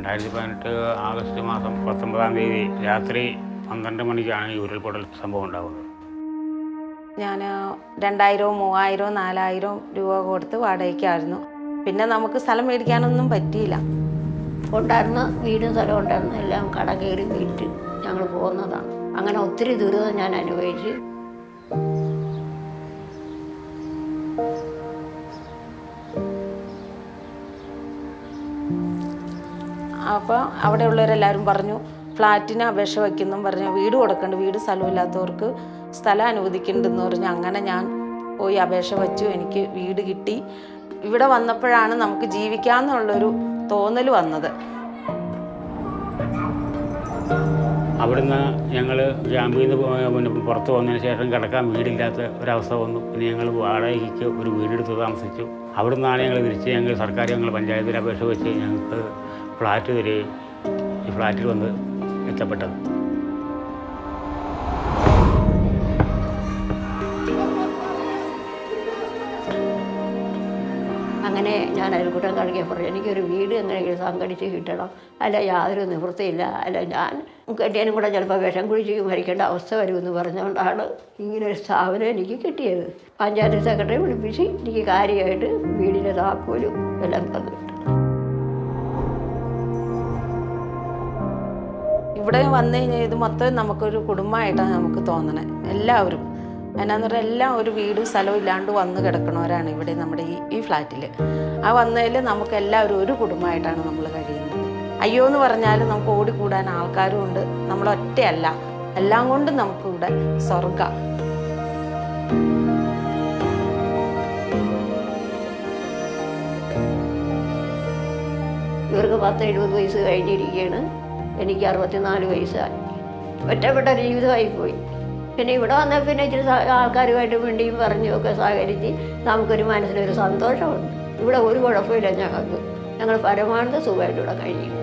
2018 August മാസം 19-ാം തീയതി രാത്രി 12 മണിക്കാണ് ഈ ഉരുൾപൊട്ടൽ സംഭവം ഉണ്ടാകുന്നത്. ഞാൻ 2000, 3000, 4000 രൂപ കൊടുത്ത് വാടകയ്ക്കായിരുന്നു. പിന്നെ നമുക്ക് സ്ഥലം മേടിക്കാനൊന്നും പറ്റിയില്ല. ഉണ്ടായിരുന്ന വീടും സ്ഥലം ഉണ്ടായിരുന്ന എല്ലാം കട കയറി വിറ്റ് ഞങ്ങൾ പോകുന്നതാണ്. അങ്ങനെ ഒത്തിരി ദുരിതം ഞാൻ അനുഭവിച്ച്. അപ്പോൾ അവിടെയുള്ളവരെല്ലാവരും പറഞ്ഞു ഫ്ലാറ്റിന് അപേക്ഷ വയ്ക്കുന്നും പറഞ്ഞു, വീട് കൊടുക്കണ്ട, വീട് സ്ഥലമില്ലാത്തവർക്ക് സ്ഥലം അനുവദിക്കുന്നുണ്ടെന്ന് പറഞ്ഞു. അങ്ങനെ ഞാൻ പോയി അപേക്ഷ വച്ചു. എനിക്ക് വീട് കിട്ടി. ഇവിടെ വന്നപ്പോഴാണ് നമുക്ക് ജീവിക്കാമെന്നുള്ളൊരു തോന്നൽ വന്നത്. അവിടുന്ന് ഞങ്ങൾ ക്യാമ്പിൽ നിന്ന് പുറത്ത് വന്നതിന് ശേഷം കിടക്കാൻ വീടില്ലാത്ത ഒരവസ്ഥ വന്നു. പിന്നെ ഞങ്ങൾ വാടകയ്ക്ക് ഒരു വീടെടുത്ത് താമസിച്ചു. അവിടെ നിന്നാണ് ഞങ്ങൾ തിരിച്ച് സർക്കാർ പഞ്ചായത്തിൽ അപേക്ഷ വെച്ച് ഞങ്ങൾക്ക് ഫ്ലാറ്റ് തരികയും ഈ ഫ്ലാറ്റിൽ വന്ന് എത്തപ്പെട്ടത്. അങ്ങനെ ഞാൻ അയൽക്കൂട്ടം കളിക്കാൻ പറഞ്ഞു, എനിക്കൊരു വീട് എങ്ങനെയെങ്കിലും സംഘടിച്ച് കിട്ടണം, അല്ല യാതൊരു നിവൃത്തിയില്ല, അല്ല ഞാൻ കെട്ടിയനും കൂടെ ചിലപ്പോൾ വിഷം കുഴിച്ച് മരിക്കേണ്ട അവസ്ഥ വരുമെന്ന് പറഞ്ഞുകൊണ്ടാണ് ഇങ്ങനൊരു സ്ഥാപനം എനിക്ക് കിട്ടിയത്. പഞ്ചായത്ത് സെക്രട്ടറി വിളിപ്പിച്ച് എനിക്ക് കാര്യമായിട്ട് വീടിൻ്റെ താക്കോലും എല്ലാം തന്നിട്ട്. ഇവിടെ വന്നു കഴിഞ്ഞാൽ ഇത് മൊത്തം നമുക്കൊരു കുടുംബമായിട്ടാണ് നമുക്ക് തോന്നണേ. എല്ലാവരും എന്നാന്ന് പറഞ്ഞാൽ എല്ലാം ഒരു വീടും സ്ഥലവും ഇല്ലാണ്ട് വന്ന് കിടക്കണവരാണ് ഇവിടെ നമ്മുടെ ഈ ഫ്ലാറ്റിൽ. ആ വന്നതിൽ നമുക്ക് എല്ലാവരും ഒരു കുടുംബമായിട്ടാണ് നമ്മൾ കഴിയുന്നത്. അയ്യോ എന്ന് പറഞ്ഞാൽ നമുക്ക് ഓടിക്കൂടാൻ ആൾക്കാരും ഉണ്ട്. നമ്മളൊറ്റയല്ല, എല്ലാം കൊണ്ടും നമുക്കിവിടെ സ്വർഗ്ഗം. ഇവർക്ക് 10-70 വയസ്സ് കഴിഞ്ഞിരിക്കുകയാണ്. എനിക്ക് 64 വയസ്സായി. ഒറ്റപ്പെട്ട ജീവിതമായിപ്പോയി. പിന്നെ ഇവിടെ വന്നാൽ പിന്നെ ഇച്ചിരി ആൾക്കാരുമായിട്ട് വേണ്ടിയും പറഞ്ഞുമൊക്കെ സഹകരിച്ച് നമുക്കൊരു മനസ്സിലൊരു സന്തോഷമുണ്ട്. ഇവിടെ ഒരു കുഴപ്പമില്ല ഞങ്ങൾക്ക്. ഞങ്ങൾ പരമാവധി സുഖമായിട്ട് ഇവിടെ കഴിയും.